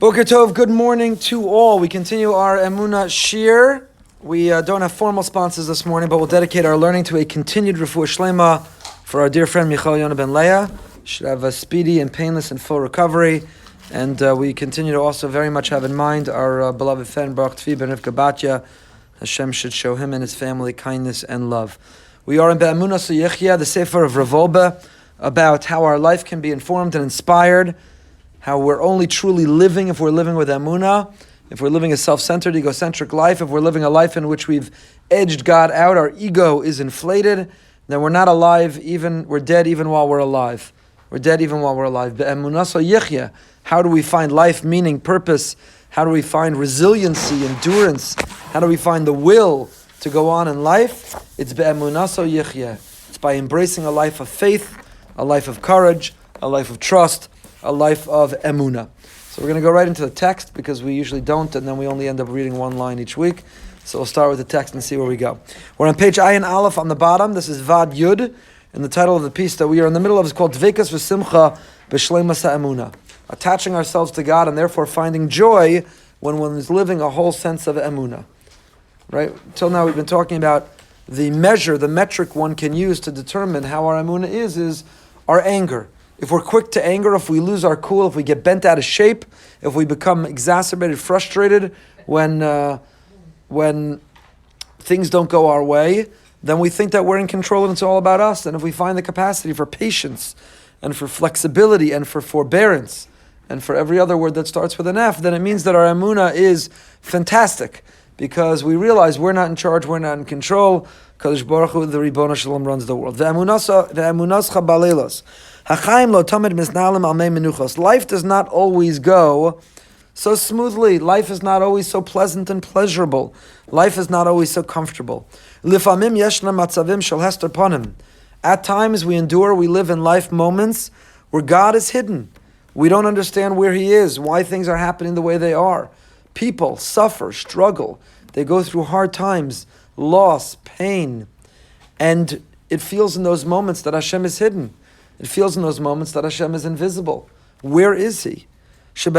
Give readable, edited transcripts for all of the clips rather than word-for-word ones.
Boker Tov, good morning to all. We continue our Emunah Shir. We don't have formal sponsors this morning, but we'll dedicate our learning to a continued Refuah Shlema for our dear friend Michal Yonah ben Leah. Should have a speedy and painless and full recovery. And we continue to also very much have in mind our beloved friend Baruch Tvi ben Rivka Batya. Hashem should show him and his family kindness and love. We are in Be'emunah Suyechia, the Sefer of Rav Wolbe, about how our life can be informed and inspired, how we're only truly living if we're living with Emunah, if we're living a self-centered, egocentric life, if we're living a life in which we've edged God out, our ego is inflated, then we're not alive, we're dead even while we're alive. We're dead even while we're alive. Be'emunah Suyechia, how do we find life, meaning, purpose? How do we find resiliency, endurance? How do we find the will to go on in life? It's be'emunah suyechia. It's by embracing a life of faith, a life of courage, a life of trust, a life of emunah. So we're going to go right into the text because we usually don't, and then we only end up reading one line each week. So we'll start with the text and see where we go. We're on page Ayin Aleph on the bottom. This is Vad Yud, and the title of the piece that we are in the middle of is called Dvekas V'Simcha B'Shleimas HaEmunah. Attaching ourselves to God and therefore finding joy when one is living a whole sense of emunah. Right? Till now we've been talking about the measure, the metric one can use to determine how our emunah is our anger. If we're quick to anger, if we lose our cool, if we get bent out of shape, if we become exacerbated, frustrated when things don't go our way, then we think that we're in control and it's all about us. And if we find the capacity for patience and for flexibility and for forbearance and for every other word that starts with an F, then it means that our emunah is fantastic because we realize we're not in charge, we're not in control. Kadosh Baruch Hu, the Ribono Shalom, runs the world. Life does not always go so smoothly. Life is not always so pleasant and pleasurable. Life is not always so comfortable. At times we endure, we live in life moments where God is hidden. We don't understand where He is, why things are happening the way they are. People suffer, struggle. They go through hard times, loss, pain. And it feels in those moments that Hashem is hidden. It feels in those moments that Hashem is invisible. Where is He? In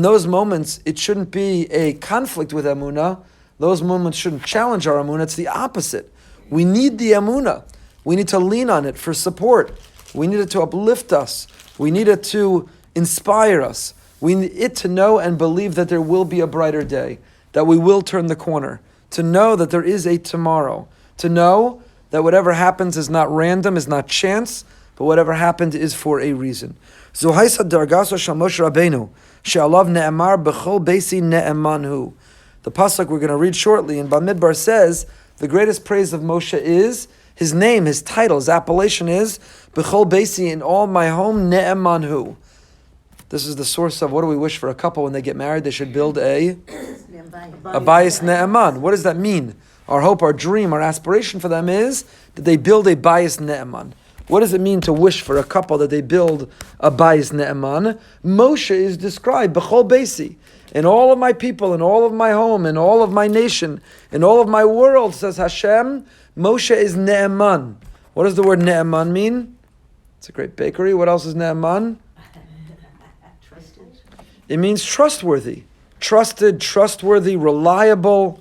those moments, it shouldn't be a conflict with emunah. Those moments shouldn't challenge our emunah. It's the opposite. We need the emunah. We need to lean on it for support. We need it to uplift us. We need it to inspire us. We need it to know and believe that there will be a brighter day, that we will turn the corner, to know that there is a tomorrow, to know that whatever happens is not random, is not chance, but whatever happened is for a reason. Zohaisa dargaso shel Moshe Rabbeinu, she'alav ne'emar b'chol beisi ne'emanhu. The pasuk we're going to read shortly in Bamidbar says, the greatest praise of Moshe is, his name, his title, his appellation is, B'chol Beisi, in all my home, Ne'emanhu. This is the source of what do we wish for a couple when they get married? They should build a bayis Ne'eman. What does that mean? Our hope, our dream, our aspiration for them is that they build a bayis Ne'eman. What does it mean to wish for a couple that they build a bayis Ne'eman? Moshe is described, B'chol Beisi. In all of my people, in all of my home, in all of my nation, in all of my world, says Hashem, Moshe is Ne'eman. What does the word Ne'eman mean? It's a great bakery. What else is Ne'eman? Trusted. It means trustworthy. Trusted, trustworthy, reliable.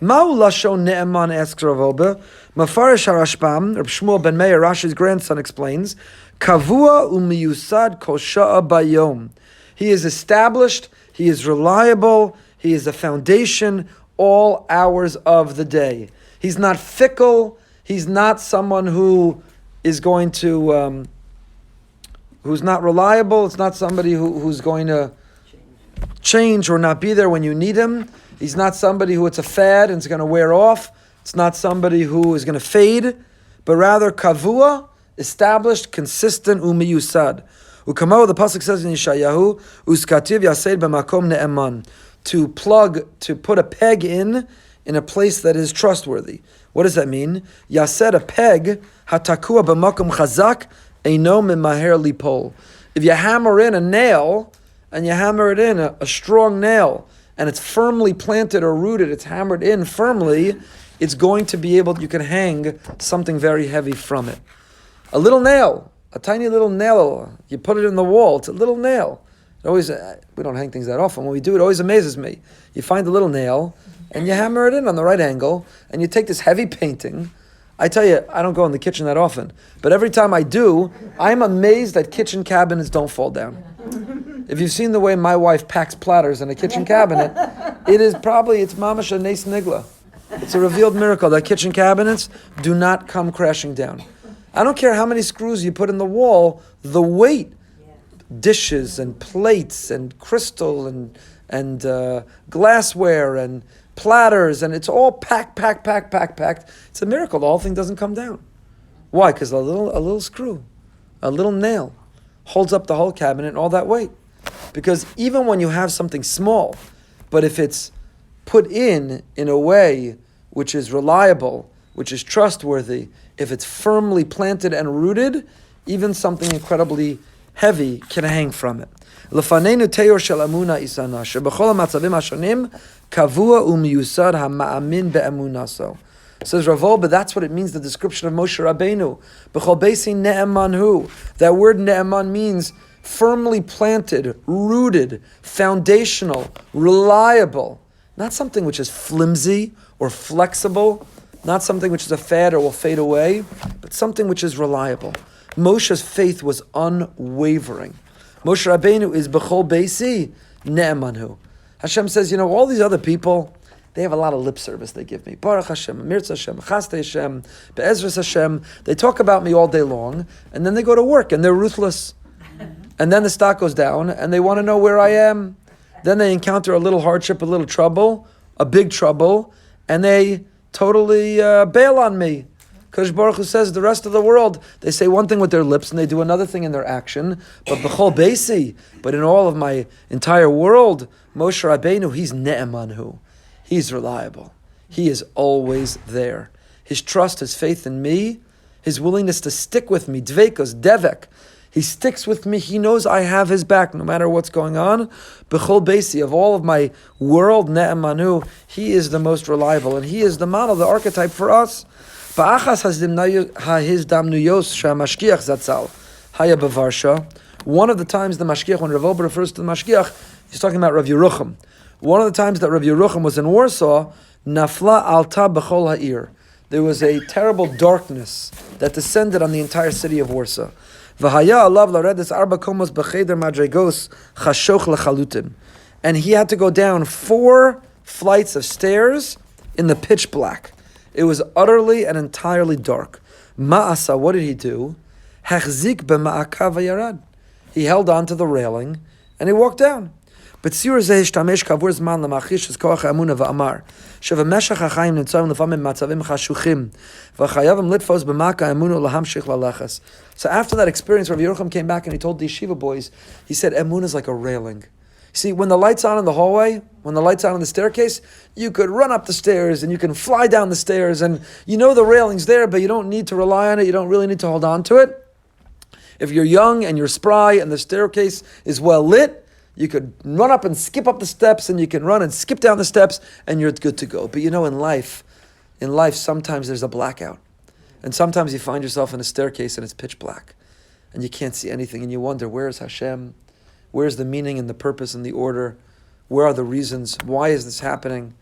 Ma'u lashon Ne'eman, asks Rav Wolbe. Mafarish HaRashbam, Reb Shmuel ben Meir, Rashi's grandson, explains, Kavua umiyusad kol sha'a bayom. He is established, he is reliable, he is a foundation all hours of the day. He's not fickle. He's not someone who is going to, who's not reliable. It's not somebody who's going to change or not be there when you need him. He's not somebody who it's a fad and it's going to wear off. It's not somebody who is going to fade, but rather kavua, established, consistent, umiyusad. Ukamo, the pasuk says in Yeshayahu, uskativ yased b'makom ne'eman, to put a peg in a place that is trustworthy. What does that mean? Yased, a peg, hatakua b'makom chazak, eino mimaher lipol. If you hammer in a nail, and you hammer it in, a strong nail, and it's firmly planted or rooted, it's hammered in firmly, it's going to be able, you can hang something very heavy from it. A little nail, A tiny little nail. You put it in the wall. It's a little nail. It always, we don't hang things that often. When we do, it always amazes me. You find a little nail, and you hammer it in on the right angle, and you take this heavy painting. I tell you, I don't go in the kitchen that often, but every time I do, I'm amazed that kitchen cabinets don't fall down. If you've seen the way my wife packs platters in a kitchen cabinet, it's mamash a nes nigla. It's a revealed miracle that kitchen cabinets do not come crashing down. I don't care how many screws you put in the wall, the weight, dishes and plates and crystal and glassware and platters, and it's all packed. It's a miracle the whole thing doesn't come down. Why? Because a little screw, a little nail holds up the whole cabinet and all that weight. Because even when you have something small, but if it's put in a way which is reliable, which is trustworthy, if it's firmly planted and rooted, even something incredibly heavy can hang from it. Lefanenu teor shel amuna isana shebechol hamatzavim hashonim kavua umiyusad hama'amin be'emunaso. Says Ravol, but that's what it means. The description of Moshe Rabbeinu, bechol beisi ne'emanhu. That word ne'eman means firmly planted, rooted, foundational, reliable. Not something which is flimsy or flexible, not something which is a fad or will fade away, but something which is reliable. Moshe's faith was unwavering. Moshe Rabbeinu is bechol beisi ne'emanhu. Hashem says, all these other people, they have a lot of lip service they give me. Baruch Hashem, Mirza Hashem, Chaste Hashem, Be'ezras Hashem. They talk about me all day long, and then they go to work, and they're ruthless. And then the stock goes down, and they want to know where I am. Then they encounter a little hardship, a little trouble, a big trouble, and they totally bail on me. Kodesh Baruch Hu says the rest of the world, they say one thing with their lips and they do another thing in their action. But b'chol beisi, but in all of my entire world, Moshe Rabbeinu, he's ne'emanhu. He's reliable. He is always there. His trust, his faith in me, his willingness to stick with me, dveikos, devek. He sticks with me. He knows I have his back no matter what's going on. B'chol beisi, of all of my world, ne'emanu, he is the most reliable. And he is the model, the archetype for us. Ba'achas hahizdamnuyos she'hamashgiach zatzal haya b'varsha. One of the times the mashgiach, when Rav Ober refers to the mashgiach, he's talking about Rav Yerucham. One of the times that Rav Yerucham was in Warsaw, nafla alta b'chol ha'ir. There was a terrible darkness that descended on the entire city of Warsaw. V'haya alav laredes arba komos b'cheder madregos chashoch lechalutin. And he had to go down 4 flights of stairs in the pitch black. It was utterly and entirely dark. Ma'asa, what did he do? Hechzik b'ma'akav v'yarad. He held on to the railing and he walked down. בציור זה השתמש כעבור זמן למחיש את כוח האמונה ואמר שבמשך החיים נמצאים לפעמים במצבים חשוכים וחייבים לתפוס במכה האמונה ולהמשיך ללכת. So after that experience, Rav Yerucham came back and he told the yeshiva boys, he said, emunah is like a railing. See, when the light's on in the hallway, when the light's on in the staircase, you could run up the stairs and you can fly down the stairs and the railing's there, but you don't need to rely on it, you don't really need to hold on to it. If you're young and you're spry and the staircase is well lit, you could run up and skip up the steps, and you can run and skip down the steps, and you're good to go. But in life, sometimes there's a blackout. And sometimes you find yourself in a staircase and it's pitch black. And you can't see anything, and you wonder, where is Hashem? Where's the meaning and the purpose and the order? Where are the reasons? Why is this happening?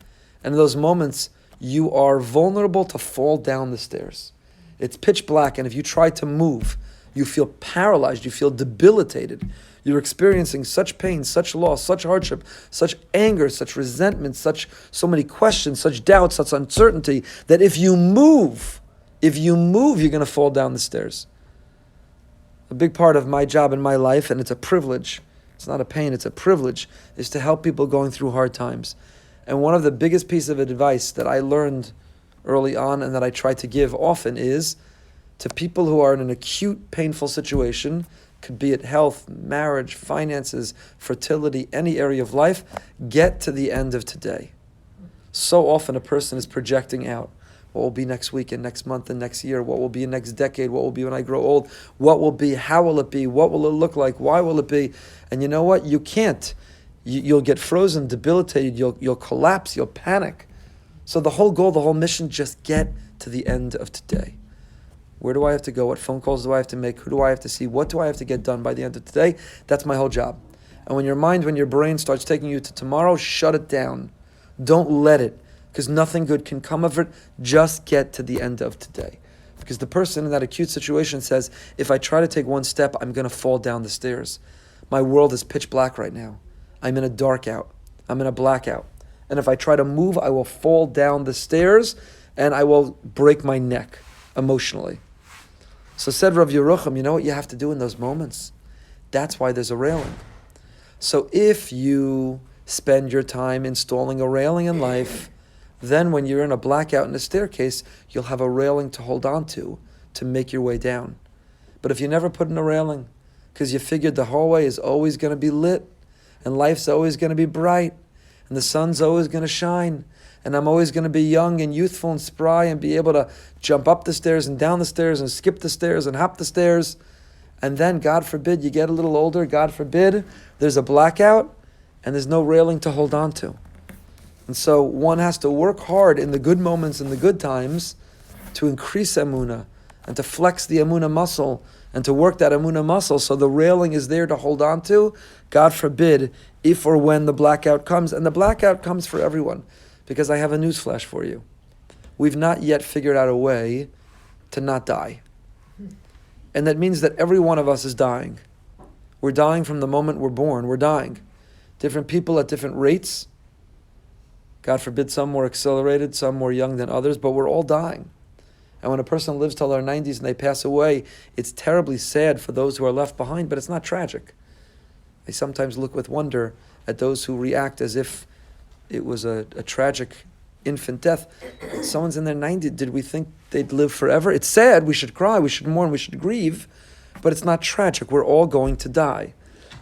And in those moments, you are vulnerable to fall down the stairs. It's pitch black, and if you try to move, you feel paralyzed, you feel debilitated. You're experiencing such pain, such loss, such hardship, such anger, such resentment, so many questions, such doubt, such uncertainty, that if you move, you're going to fall down the stairs. A big part of my job in my life, and it's a privilege, it's not a pain, it's a privilege, is to help people going through hard times. And one of the biggest pieces of advice that I learned early on and that I try to give often is to people who are in an acute, painful situation, could be it health, marriage, finances, fertility, any area of life, get to the end of today. So often a person is projecting out. What will be next week and next month and next year? What will be next decade? What will be when I grow old? What will be? How will it be? What will it look like? Why will it be? And you know what? You can't. You'll get frozen, debilitated. You'll collapse. You'll panic. So the whole goal, the whole mission, just get to the end of today. Where do I have to go? What phone calls do I have to make? Who do I have to see? What do I have to get done by the end of today? That's my whole job. And when your brain starts taking you to tomorrow, shut it down. Don't let it, because nothing good can come of it. Just get to the end of today. Because the person in that acute situation says, if I try to take one step, I'm going to fall down the stairs. My world is pitch black right now. I'm in a dark out. I'm in a blackout. And if I try to move, I will fall down the stairs and I will break my neck emotionally. So said Rav Yerucham, you know what you have to do in those moments? That's why there's a railing. So if you spend your time installing a railing in life, then when you're in a blackout in a staircase, you'll have a railing to hold on to make your way down. But if you never put in a railing, because you figured the hallway is always going to be lit, and life's always going to be bright, and the sun's always going to shine, and I'm always going to be young and youthful and spry and be able to jump up the stairs and down the stairs and skip the stairs and hop the stairs, and then, God forbid, you get a little older, God forbid, there's a blackout, and there's no railing to hold on to. And so one has to work hard in the good moments and the good times to increase emunah and to flex the emunah muscle and to work that emunah muscle so the railing is there to hold on to, God forbid, if or when the blackout comes. And the blackout comes for everyone, because I have a newsflash for you. We've not yet figured out a way to not die. And that means that every one of us is dying. We're dying from the moment we're born. We're dying. Different people at different rates. God forbid, some more accelerated, some more young than others, but we're all dying. And when a person lives till their 90s and they pass away, it's terribly sad for those who are left behind, but it's not tragic. I sometimes look with wonder at those who react as if it was a tragic infant death. Someone's in their 90s, did we think they'd live forever? It's sad, we should cry, we should mourn, we should grieve, but it's not tragic. We're all going to die.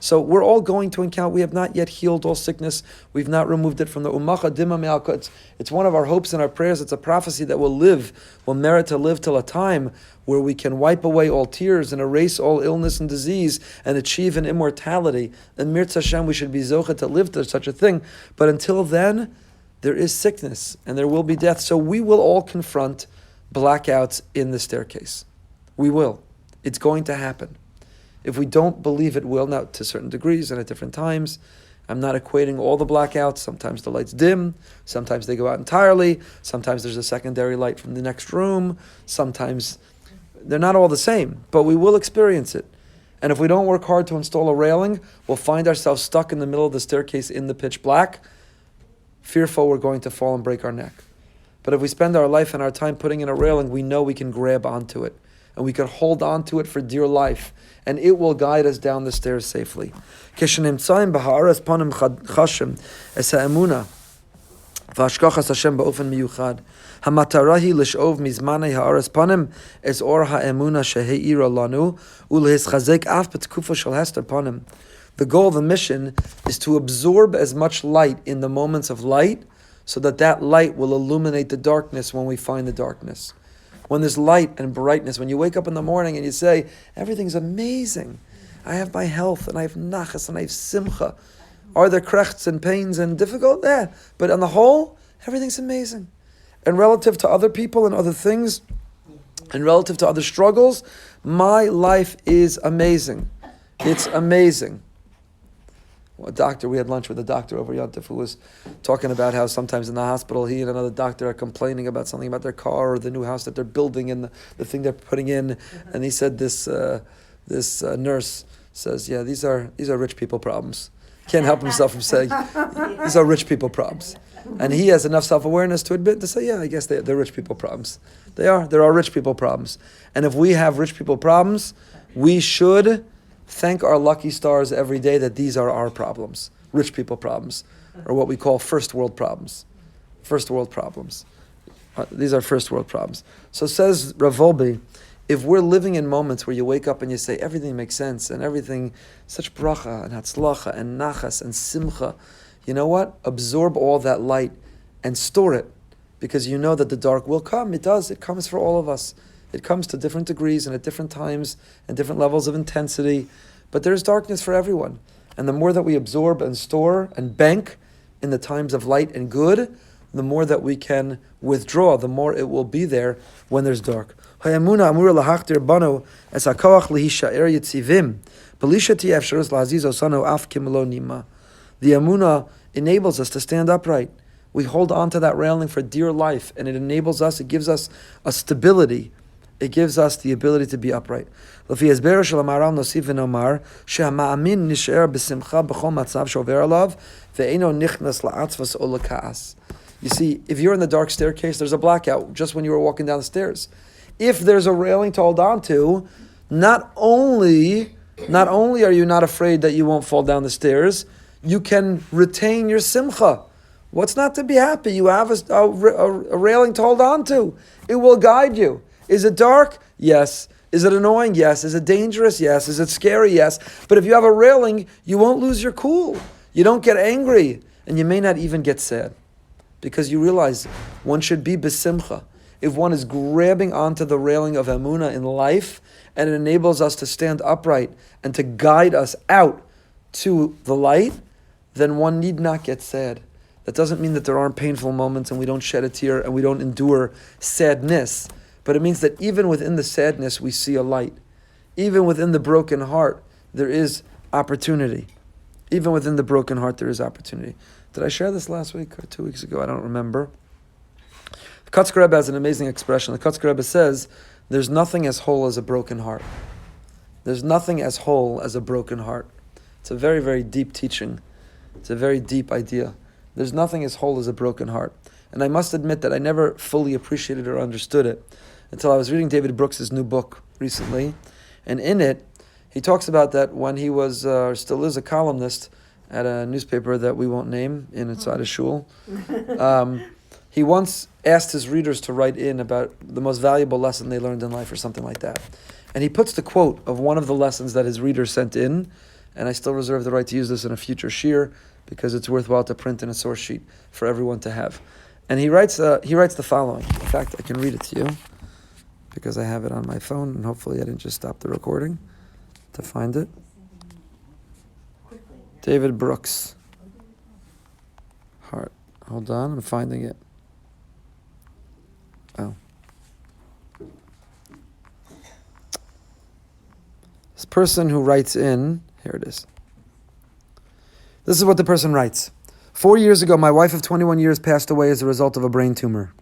So we're all going to encounter, we have not yet healed all sickness, we've not removed it from the umacha dima me'alka. It's one of our hopes and our prayers, it's a prophecy that will merit to live till a time where we can wipe away all tears and erase all illness and disease and achieve an immortality. And Mirz Hashem, we should be zocha to live to such a thing. But until then, there is sickness and there will be death. So we will all confront blackouts in the staircase. We will. It's going to happen. If we don't believe it will, now to certain degrees and at different times, I'm not equating all the blackouts. Sometimes the lights dim, sometimes they go out entirely, sometimes there's a secondary light from the next room, sometimes they're not all the same, but we will experience it. And if we don't work hard to install a railing, we'll find ourselves stuck in the middle of the staircase in the pitch black, fearful we're going to fall and break our neck. But if we spend our life and our time putting in a railing, we know we can grab onto it. And we can hold on to it for dear life. And it will guide us down the stairs safely. כשנמצאים בהארץ פנים חשים את האמונה והשגחת השם באופן מיוחד, המטרה היא לשאוב מזמני הארץ פנים את אור האמונה שהאירה לנו ולהתחזק אף בתקופה של הסתר פנים. The goal of the mission is to absorb as much light in the moments of light so that light will illuminate the darkness when we find the darkness. When there's light and brightness, when you wake up in the morning and you say, everything's amazing. I have my health and I have nachas and I have simcha. Are there krechts and pains and difficult? Yeah. But on the whole, everything's amazing. And relative to other people and other things, and relative to other struggles, my life is amazing. It's amazing. We had lunch with a doctor over Yontif who was talking about how sometimes in the hospital he and another doctor are complaining about something about their car or the new house that they're building and the thing they're putting in. And he said this nurse says, yeah, these are rich people problems. Can't help himself from saying, these are rich people problems. And he has enough self-awareness to admit, to say, yeah, I guess they're rich people problems. There are rich people problems. And if we have rich people problems, we should thank our lucky stars every day that these are our problems, rich people problems, or what we call first world problems. First world problems. These are first world problems. So says Rav Wolbe, if we're living in moments where you wake up and you say everything makes sense and everything, such bracha and hatzlacha and nachas and simcha, you know what? Absorb all that light and store it, because you know that the dark will come. It does. It comes for all of us. It comes to different degrees and at different times and different levels of intensity. But there's darkness for everyone. And the more that we absorb and store and bank in the times of light and good, the more that we can withdraw, the more it will be there when there's dark. The Emunah enables us to stand upright. We hold on to that railing for dear life, and it enables us, it gives us a stability. It gives us the ability to be upright. You see, if you're in the dark staircase, there's a blackout just when you were walking down the stairs. If there's a railing to hold on to, not only are you not afraid that you won't fall down the stairs, you can retain your simcha. What's not to be happy? You have a railing to hold on to. It will guide you. Is it dark? Yes. Is it annoying? Yes. Is it dangerous? Yes. Is it scary? Yes. But if you have a railing, you won't lose your cool. You don't get angry. And you may not even get sad. Because you realize one should be besimcha. If one is grabbing onto the railing of Emunah in life, and it enables us to stand upright and to guide us out to the light, then one need not get sad. That doesn't mean that there aren't painful moments and we don't shed a tear and we don't endure sadness. But it means that even within the sadness, we see a light. Even within the broken heart, there is opportunity. Even within the broken heart, there is opportunity. Did I share this last week or 2 weeks ago? I don't remember. The Kotzker Rebbe has an amazing expression. The Kotzker Rebbe says, there's nothing as whole as a broken heart. There's nothing as whole as a broken heart. It's a very, very deep teaching. It's a very deep idea. There's nothing as whole as a broken heart. And I must admit that I never fully appreciated or understood it until I was reading David Brooks' new book recently. And in it, he talks about that when he was, still is a columnist at a newspaper that we won't name inside a shul. He once asked his readers to write in about the most valuable lesson they learned in life or something like that. And he puts the quote of one of the lessons that his readers sent in, and I still reserve the right to use this in a future shir because it's worthwhile to print in a source sheet for everyone to have. And he writes the following. In fact, I can read it to you because I have it on my phone, and hopefully I didn't just stop the recording to find it. David Brooks. Heart. Hold on, I'm finding it. Oh. This person who writes in, here it is. This is what the person writes. 4 years ago, my wife of 21 years passed away as a result of a brain tumor.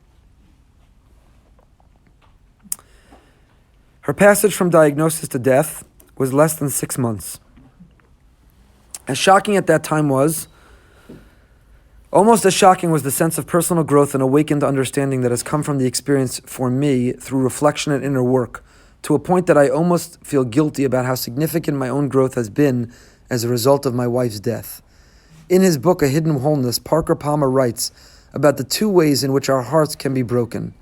Her passage from diagnosis to death was less than 6 months. As shocking at that time was, almost as shocking was the sense of personal growth and awakened understanding that has come from the experience for me through reflection and inner work, to a point that I almost feel guilty about how significant my own growth has been as a result of my wife's death. In his book, A Hidden Wholeness, Parker Palmer writes about the 2 ways in which our hearts can be broken.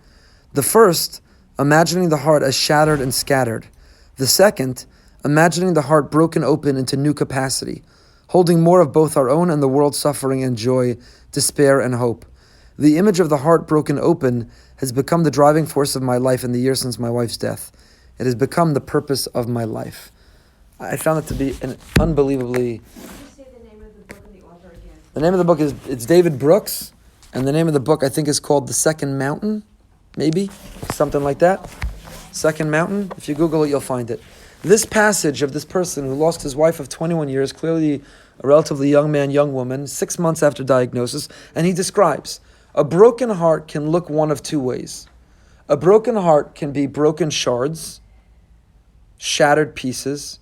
The first, imagining the heart as shattered and scattered. The second, imagining the heart broken open into new capacity, holding more of both our own and the world's suffering and joy, despair and hope. The image of the heart broken open has become the driving force of my life in the years since my wife's death. It has become the purpose of my life. I found it to be an unbelievably... The name of the book is, it's David Brooks, and the name of the book I think is called The Second Mountain, maybe, something like that. Second Mountain, if you Google it, you'll find it. This passage of this person who lost his wife of 21 years, clearly a relatively young man, young woman, 6 months after diagnosis, and he describes, a broken heart can look one of 2 ways. A broken heart can be broken shards, shattered pieces,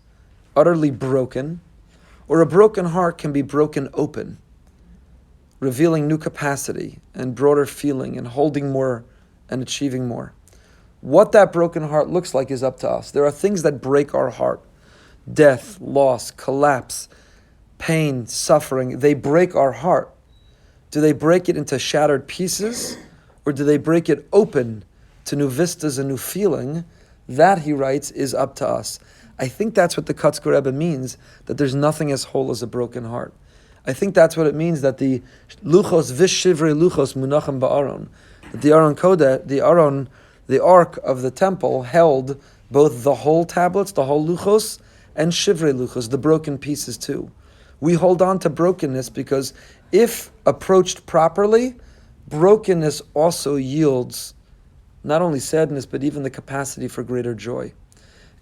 utterly broken, or a broken heart can be broken open, revealing new capacity and broader feeling and holding more and achieving more. What that broken heart looks like is up to us. There are things that break our heart. Death, loss, collapse, pain, suffering. They break our heart. Do they break it into shattered pieces, or do they break it open to new vistas and new feeling? That, he writes, is up to us. I think that's what the Kotzker Rebbe means, that there's nothing as whole as a broken heart. I think that's what it means that the luchos v'shivrei luchos munachim ba'aron, that the Aron Kodesh, the Ark of the temple held both the whole tablets, the whole luchos, and shivrei luchos, the broken pieces too. We hold on to brokenness because if approached properly, brokenness also yields not only sadness, but even the capacity for greater joy.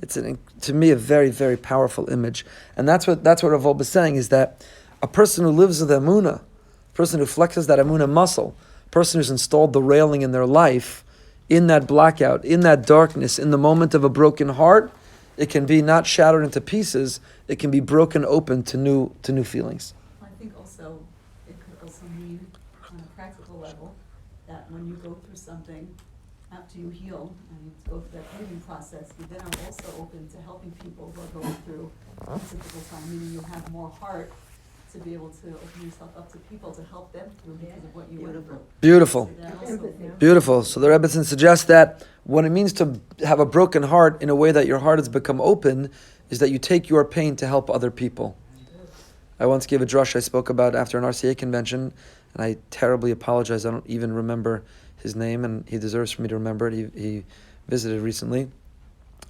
It's to me a very, very powerful image, and that's what Rav Wolbe is saying, is that a person who lives with emunah, a person who flexes that emunah muscle, a person who's installed the railing in their life, in that blackout, in that darkness, in the moment of a broken heart, it can be not shattered into pieces. It can be broken open to new feelings. I think also, it could also mean, on a practical level, that when you go through something, after you heal, and you go through that healing process, you then are also open to helping people who are going through a difficult time, meaning you have more heart to be able to open yourself up to people to help them through because of what you went through. Beautiful. So that also- Beautiful. So the Rebbetzin suggests that what it means to have a broken heart in a way that your heart has become open is that you take your pain to help other people. I once gave a drush I spoke about after an RCA convention, and I terribly apologize. I don't even remember his name, and he deserves for me to remember it. He visited recently.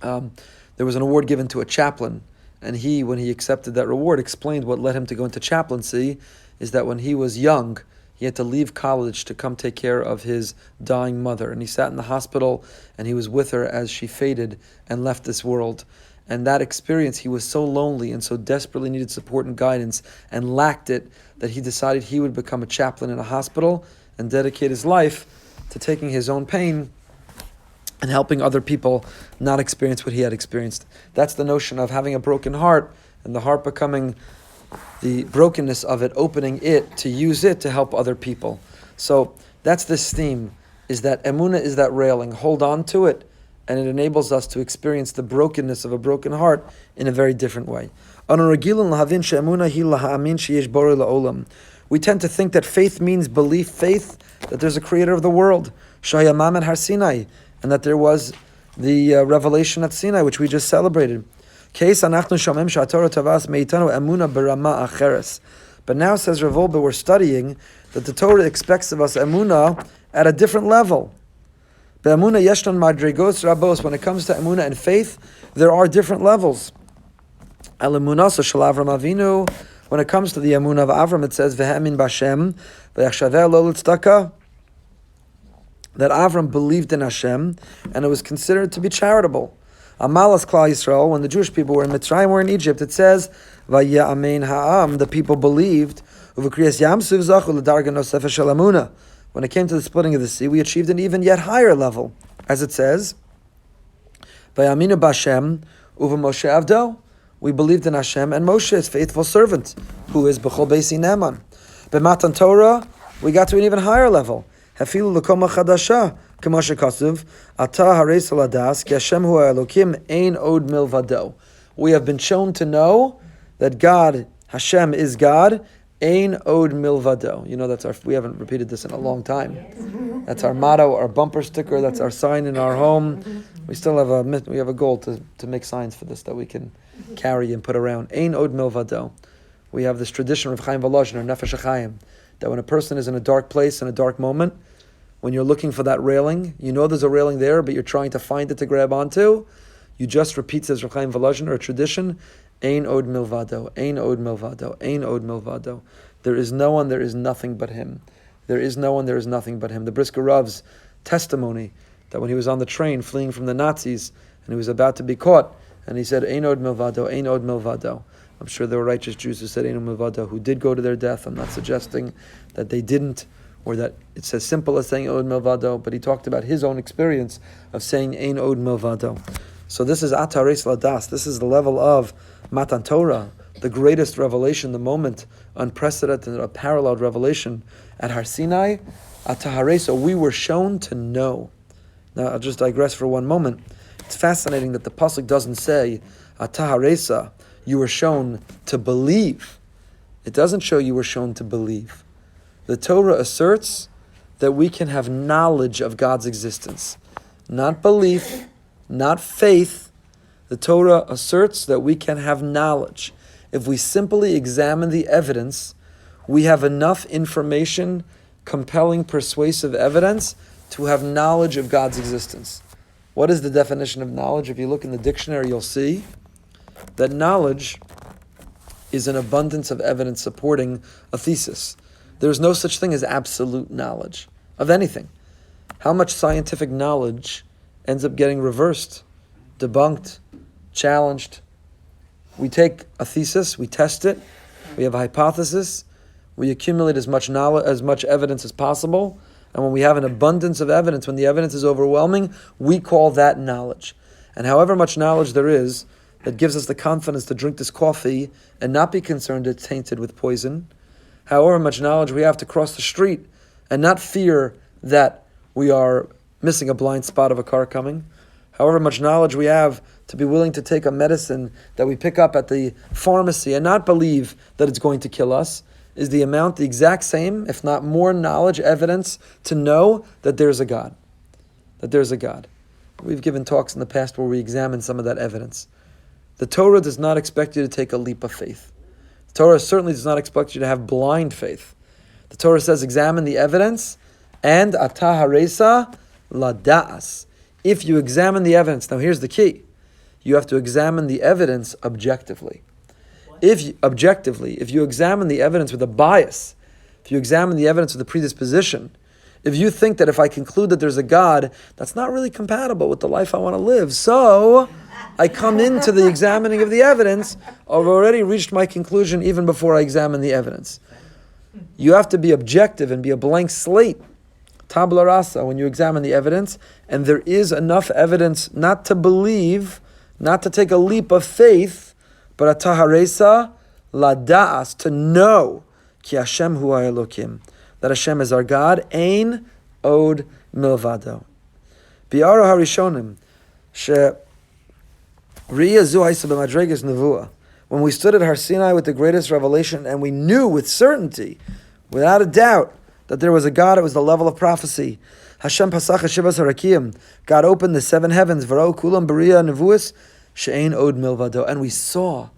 There was an award given to a chaplain, and he, when he accepted that reward, explained what led him to go into chaplaincy is that when he was young, he had to leave college to come take care of his dying mother. And he sat in the hospital, and he was with her as she faded and left this world. And that experience, he was so lonely and so desperately needed support and guidance and lacked it, that he decided he would become a chaplain in a hospital and dedicate his life to taking his own pain and helping other people not experience what he had experienced. That's the notion of having a broken heart, and the heart becoming the brokenness of it, opening it to use it to help other people. So that's this theme, is that emunah is that railing. Hold on to it, and it enables us to experience the brokenness of a broken heart in a very different way. We tend to think that faith means belief, faith that there's a creator of the world, Shayamam and Har Sinai, and that there was the revelation at Sinai, which we just celebrated. But now, says Rav Wolbe, we're studying that the Torah expects of us emunah at a different level. When it comes to emunah and faith, there are different levels. When it comes to the emunah of Avram, it says V'hemin b'Hashem v'yachshaveh lo l'tzedakah, that Avram believed in Hashem, and it was considered to be charitable. Amalas Klal Yisrael, when the Jewish people were in Mitzrayim, were in Egypt, it says V'ya'amein ha'am, the people believed. U'v'kriyas Yamsuf zachu l'darga nosefah shel emunah. When it came to the splitting of the sea, we achieved an even yet higher level, as it says V'yaminu b'Hashem u'v'Moshe avdo. We believed in Hashem and Moshe, his faithful servant, who is B'chol Beisi Ne'eman. B'Matan Torah, we got to an even higher level. Hafilu l'koma chadasha, k'ma shekasuv, ata hareis aladas, ki Hashem hu ha'elokim ein od milvado. We have been shown to know that God, Hashem, is God, ein od milvado. You know, we haven't repeated this in a long time. That's our motto, our bumper sticker, that's our sign in our home. We still have a goal to make signs for this that we can carry and put around. Ein od milvado. We have this tradition of Chaim Volozhin, our Nefesh HaChaim, that when a person is in a dark place, in a dark moment, when you're looking for that railing, you know there's a railing there, but you're trying to find it to grab onto, you just repeat, says Rav Chaim Volozhin, or a tradition, Ein od milvado, Ein od milvado, Ein od milvado. There is no one, there is nothing but Him. There is no one, there is nothing but Him. The Brisker Rav's testimony that when he was on the train fleeing from the Nazis and he was about to be caught, and he said, Ein od milvado, Ein od milvado. I'm sure there were righteous Jews who said Ein od milvado, who did go to their death. I'm not suggesting that they didn't, or that it's as simple as saying Od milvado, but he talked about his own experience of saying Ein od milvado. So this is Atares Ladas, this is the level of Matan Torah, the greatest revelation, the moment, unprecedented, a paralleled revelation at Har Sinai. Atahareso, we were shown to know. Now I'll just digress for one moment. It's fascinating that the pasuk doesn't say Ataharesa, you were shown to believe. It doesn't show you were shown to believe. The Torah asserts that we can have knowledge of God's existence. Not belief, not faith. The Torah asserts that we can have knowledge. If we simply examine the evidence, we have enough information, compelling, persuasive evidence, to have knowledge of God's existence. What is the definition of knowledge? If you look in the dictionary, you'll see that knowledge is an abundance of evidence supporting a thesis. There's no such thing as absolute knowledge. of anything. How much scientific knowledge ends up getting reversed, debunked, challenged? We take a thesis, we test it, we have a hypothesis, we accumulate as much knowledge, as much evidence as possible, and when we have an abundance of evidence, when the evidence is overwhelming, we call that knowledge. And however much knowledge there is that gives us the confidence to drink this coffee and not be concerned it's tainted with poison, however much knowledge we have to cross the street and not fear that we are missing a blind spot of a car coming, however much knowledge we have to be willing to take a medicine that we pick up at the pharmacy and not believe that it's going to kill us, is the amount the exact same, if not more knowledge, evidence to know that there's a God. That there's a God. We've given talks in the past where we examine some of that evidence. The Torah does not expect you to take a leap of faith. The Torah certainly does not expect you to have blind faith. The Torah says examine the evidence and ata haresa lada'as. If you examine the evidence, now here's the key. You have to examine the evidence objectively. If you examine the evidence with a bias, if you examine the evidence with a predisposition, if you think that if I conclude that there's a God, that's not really compatible with the life I want to live, so I come into the examining of the evidence, I've already reached my conclusion even before I examine the evidence. You have to be objective and be a blank slate, tabula rasa, when you examine the evidence, and there is enough evidence not to believe, not to take a leap of faith, but ataharesa lada'as, to know ki Hashem hu Elokim, that Hashem is our God, ein od milvado. Bi'ara harishonim, she riya zu haisa b'madregas nevuah. When we stood at Har Sinai with the greatest revelation, and we knew with certainty, without a doubt, that there was a God, it was the level of prophecy. Hashem pasach hashivas harakiyim. God opened the seven heavens, v'ra'u kulam b'riya nevuas, she'ein od milvado. And we saw,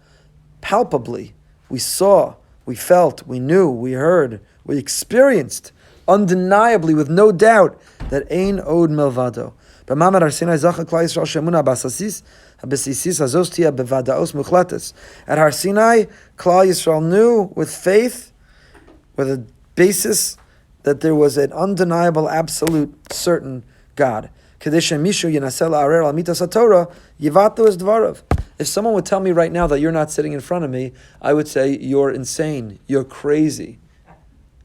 palpably, we saw, we felt, we knew, we heard, we experienced, undeniably, with no doubt, that ein od milvado. B'mamad Har Sinai zacha klal Yisrael she'emuna basasis, habesisis hazos tia bevadaos muchlates. At Har Sinai, Klal Yisrael knew with faith, with a basis, that there was an undeniable, absolute, certain God. If someone would tell me right now that you're not sitting in front of me, I would say, you're insane, you're crazy.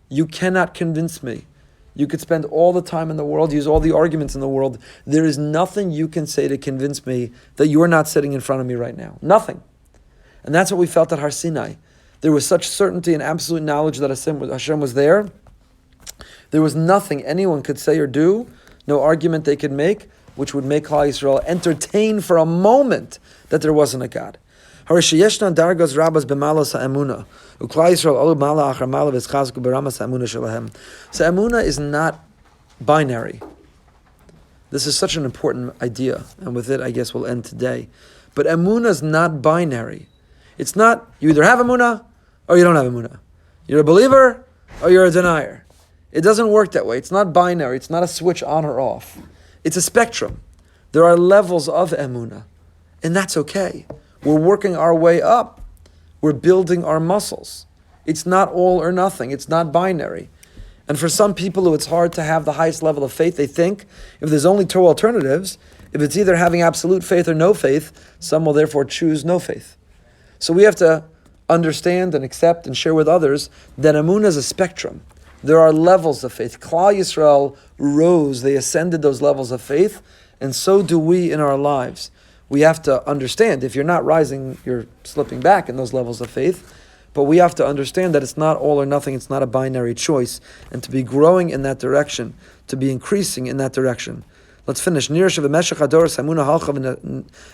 You cannot convince me. You could spend all the time in the world, use all the arguments in the world. There is nothing you can say to convince me that you're not sitting in front of me right now. Nothing. And that's what we felt at Har Sinai. There was such certainty and absolute knowledge that Hashem was there. There was nothing anyone could say or do, no argument they could make, which would make Klal Yisrael entertain for a moment that there wasn't a God. So emunah is not binary. This is such an important idea, and with it I guess we'll end today. But emunah is not binary. It's not, you either have emunah or you don't have emunah. You're a believer or you're a denier. It doesn't work that way. It's not binary. It's not a switch on or off. It's a spectrum. There are levels of emunah, and that's okay. We're working our way up. We're building our muscles. It's not all or nothing. It's not binary. And for some people who it's hard to have the highest level of faith, they think if there's only two alternatives, if it's either having absolute faith or no faith, some will therefore choose no faith. So we have to understand and accept and share with others that emunah is a spectrum. There are levels of faith. Klal Yisrael rose, they ascended those levels of faith, and so do we in our lives. We have to understand, if you're not rising, you're slipping back in those levels of faith, but we have to understand that it's not all or nothing, it's not a binary choice, and to be growing in that direction, to be increasing in that direction. Let's finish. Nirasha v'meshach hadoros hamuna halcha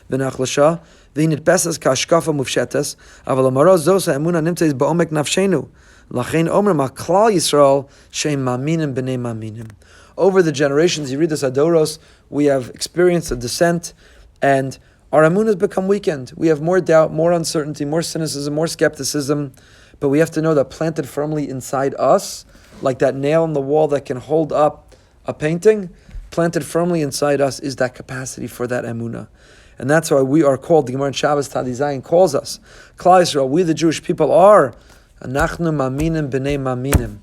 v'nachlasha v'init pesas kashkafa mufshetes aval amaroz zos hamuna nimtzeis ba'omek nafshenu lachein omer ma klal Yisrael sheim maminim b'nei maminim. Over the generations, you read this Adoros, we have experienced a descent, and our emunah has become weakened. We have more doubt, more uncertainty, more cynicism, more skepticism, but we have to know that planted firmly inside us, like that nail in the wall that can hold up a painting, planted firmly inside us is that capacity for that emunah. And that's why we are called, the Gemara in Shabbos Tadi Zayin calls us, Klal Yisrael, we the Jewish people are, Anachnu maminim b'nei maminim.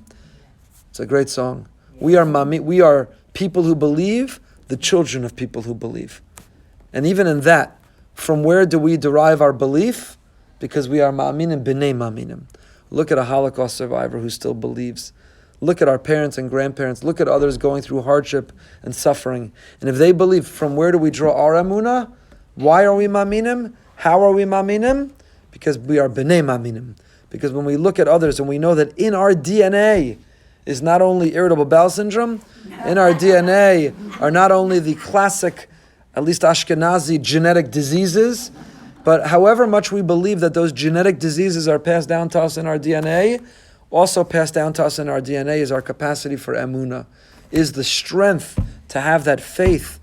It's a great song. We are people who believe, the children of people who believe. And even in that, from where do we derive our belief? Because we are ma'aminim b'nei ma'aminim. Look at a Holocaust survivor who still believes. Look at our parents and grandparents. Look at others going through hardship and suffering. And if they believe, from where do we draw our emunah? Why are we ma'aminim? How are we ma'aminim? Because we are b'nei ma'aminim. Because when we look at others and we know that in our DNA is not only irritable bowel syndrome, in our DNA are not only the classic, at least Ashkenazi genetic diseases, but however much we believe that those genetic diseases are passed down to us in our DNA, also passed down to us in our DNA is our capacity for emunah, is the strength to have that faith.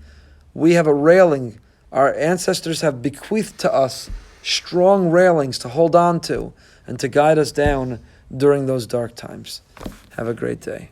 We have a railing. Our ancestors have bequeathed to us strong railings to hold on to and to guide us down during those dark times. Have a great day.